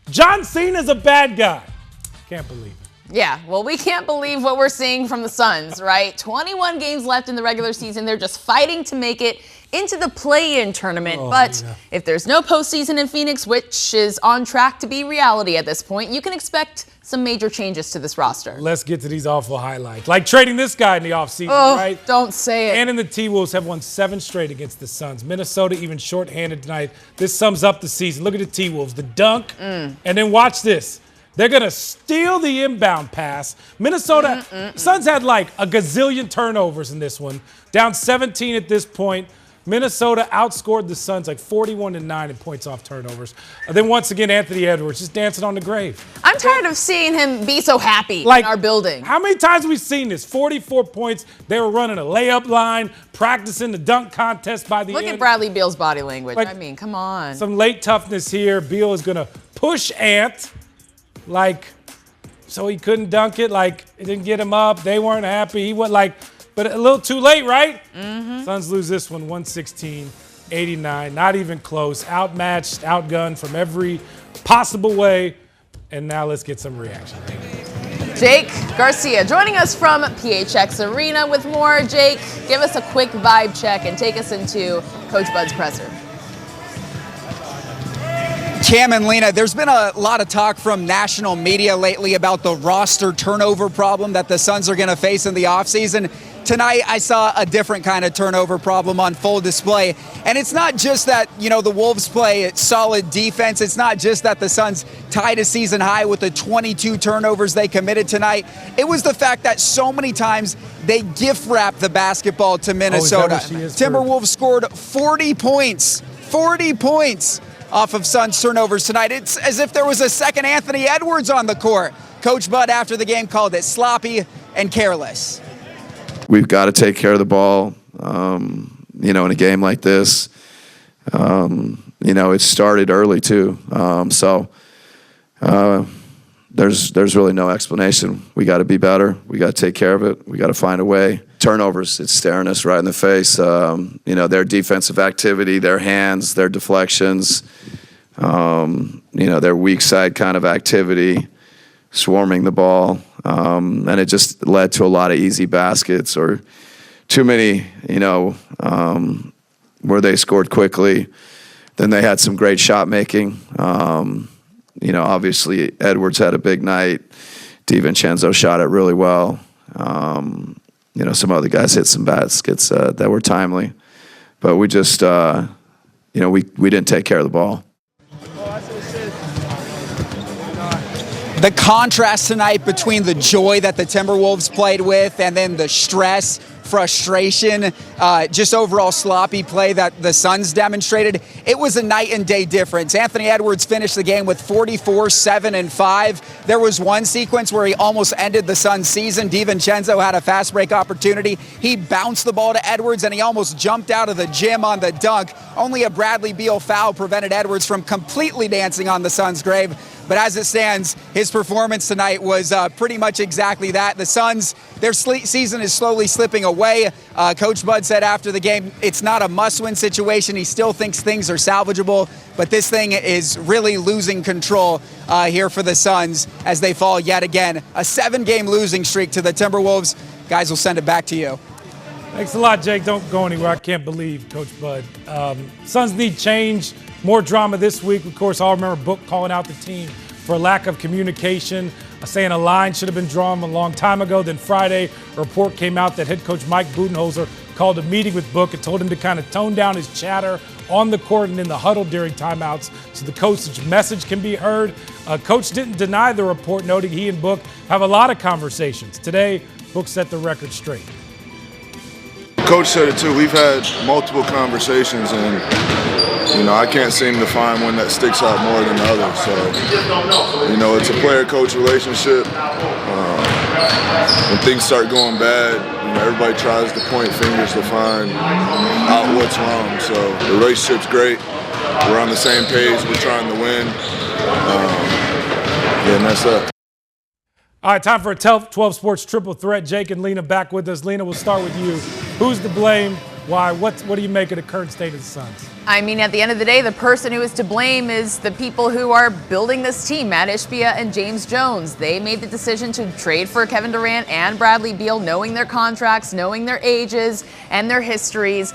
John Cena's a bad guy. Can't believe it. Yeah, well, we can't believe what we're seeing from the Suns, right? 21 games left in the regular season. They're just fighting to make it into the play-in tournament. But if there's no postseason in Phoenix, which is on track to be reality at this point, you can expect some major changes to this roster. Let's get to these awful highlights. Like trading this guy in the offseason, right? Don't say it. And the T-Wolves have won 7 straight against the Suns. Minnesota even shorthanded tonight. This sums up the season. Look at the T-Wolves, the dunk, and then watch this. They're going to steal the inbound pass. Minnesota, Suns had like a gazillion turnovers in this one. Down 17 at this point. Minnesota outscored the Suns like 41-9 in points off turnovers. Then once again, Anthony Edwards just dancing on the grave. I'm tired of seeing him be so happy in our building. How many times have we seen this? 44 points. They were running a layup line, practicing the dunk contest by the end. Look at Bradley Beal's body language. I mean, come on. Some late toughness here. Beal is going to push Ant. So he couldn't dunk it, it didn't get him up. They weren't happy. He went but a little too late, right? Suns lose this one, 116-89. Not even close. Outmatched, outgunned from every possible way. And now let's get some reaction. Jake Garcia joining us from PHX Arena with more. Jake, give us a quick vibe check and take us into Coach Bud's presser. Cam and Lena, there's been a lot of talk from national media lately about the roster turnover problem that the Suns are going to face in the offseason. Tonight, I saw a different kind of turnover problem on full display. And it's not just that, the Wolves play solid defense. It's not just that the Suns tied a season high with the 22 turnovers they committed tonight. It was the fact that so many times they gift wrapped the basketball to Minnesota. Timberwolves scored 40 points. 40 points off of Suns turnovers tonight. It's as if there was a second Anthony Edwards on the court. Coach Bud after the game called it sloppy and careless. We've got to take care of the ball, in a game like this. It started early too. There's really no explanation. We got to be better. We got to take care of it. We got to find a way. Turnovers, it's staring us right in the face. Their defensive activity, their hands, their deflections, their weak side kind of activity, swarming the ball. And it just led to a lot of easy baskets or too many, where they scored quickly. Then they had some great shot making. Obviously Edwards had a big night. DiVincenzo shot it really well. Some other guys hit some baskets that were timely. But we just, we didn't take care of the ball. The contrast tonight between the joy that the Timberwolves played with and then the stress, frustration, just overall sloppy play that the Suns demonstrated, it was a night and day difference. Anthony Edwards finished the game with 44, 7, and 5. There was one sequence where he almost ended the Suns season. DiVincenzo had a fast break opportunity. He bounced the ball to Edwards and he almost jumped out of the gym on the dunk. Only a Bradley Beal foul prevented Edwards from completely dancing on the Suns' grave. But as it stands, his performance tonight was pretty much exactly that. The Suns, their season is slowly slipping away. Coach Bud said after the game, it's not a must-win situation. He still thinks things are salvageable, but this thing is really losing control here for the Suns as they fall yet again. A 7-game losing streak to the Timberwolves. Guys, we'll send it back to you. Thanks a lot, Jake. Don't go anywhere. I can't believe Coach Bud. Suns need change. More drama this week. Of course, I'll remember Book calling out the team for a lack of communication, saying a line should have been drawn a long time ago. Then Friday, a report came out that head coach Mike Budenholzer called a meeting with Book and told him to kind of tone down his chatter on the court and in the huddle during timeouts so the coach's message can be heard. Coach didn't deny the report, noting he and Book have a lot of conversations. Today, Book set the record straight. Coach said it too. We've had multiple conversations, and I can't seem to find one that sticks out more than the other. So, it's a player-coach relationship. When things start going bad, everybody tries to point fingers to find out what's wrong. So the relationship's great. We're on the same page. We're trying to win. And that's that. All right, time for a 12 Sports triple threat. Jake and Lena back with us. Lena, we'll start with you. Who's to blame Why? What do you make of the current state of the Suns? I mean, at the end of the day, the person who is to blame is the people who are building this team, Matt Ishbia and James Jones. They made the decision to trade for Kevin Durant and Bradley Beal, knowing their contracts, knowing their ages and their histories.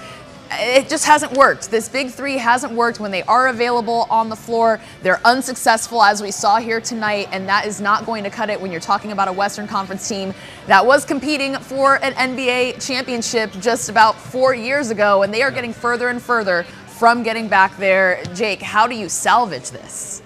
It just hasn't worked. This big three hasn't worked when they are available on the floor. They're unsuccessful, as we saw here tonight, and that is not going to cut it when you're talking about a Western Conference team that was competing for an NBA championship just about 4 years ago, and they are getting further and further from getting back there. Jake, how do you salvage this?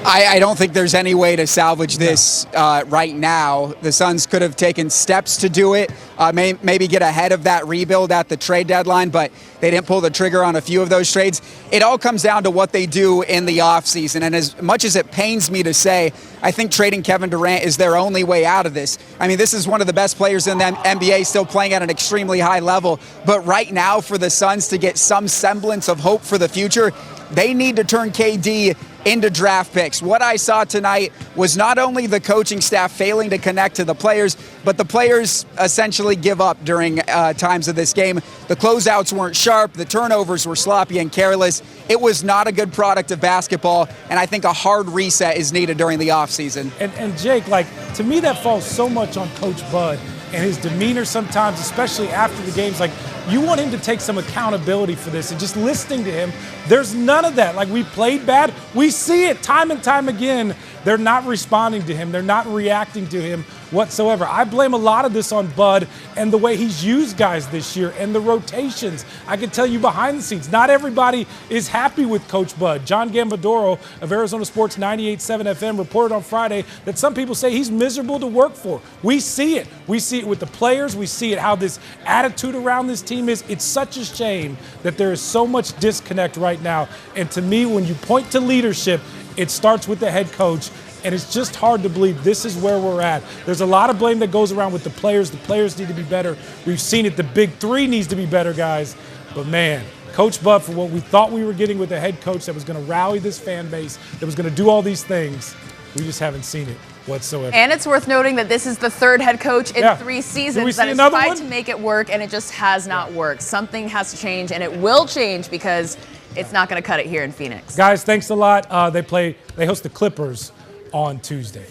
I don't think there's any way to salvage this right now. The Suns could have taken steps to do it, maybe get ahead of that rebuild at the trade deadline, but they didn't pull the trigger on a few of those trades. It all comes down to what they do in the offseason, and as much as it pains me to say, I think trading Kevin Durant is their only way out of this. I mean, this is one of the best players in the NBA, still playing at an extremely high level, but right now for the Suns to get some semblance of hope for the future, they need to turn KD into draft picks. What I saw tonight was not only the coaching staff failing to connect to the players, but the players essentially give up during times of this game. The closeouts weren't sharp, the turnovers were sloppy and careless. It was not a good product of basketball, and I think a hard reset is needed during the offseason. And Jake, like, to me that falls so much on Coach Bud and his demeanor sometimes, especially after the games. Like, you want him to take some accountability for this, and just listening to him, there's none of that. Like, we played bad. We see it time and time again. They're not responding to him. They're not reacting to him whatsoever. I blame a lot of this on Bud and the way he's used guys this year and the rotations. I can tell you behind the scenes, not everybody is happy with Coach Bud. John Gambadoro of Arizona Sports 98.7 FM reported on Friday that some people say he's miserable to work for. We see it. We see it with the players. We see it how this attitude around this team is. It's such a shame that there is so much disconnect right now. And to me, when you point to leadership, it starts with the head coach. And it's just hard to believe this is where we're at. There's a lot of blame that goes around with the players. The players need to be better. We've seen it. The big three needs to be better, guys. But, man, Coach Bud, for what we thought we were getting with a head coach that was going to rally this fan base, that was going to do all these things, we just haven't seen it whatsoever. And it's worth noting that this is the third head coach in 3 seasons that has tried to make it work, and it just has not worked. Something has to change, and it will change because it's not going to cut it here in Phoenix. Guys, thanks a lot. They host the Clippers on Tuesday.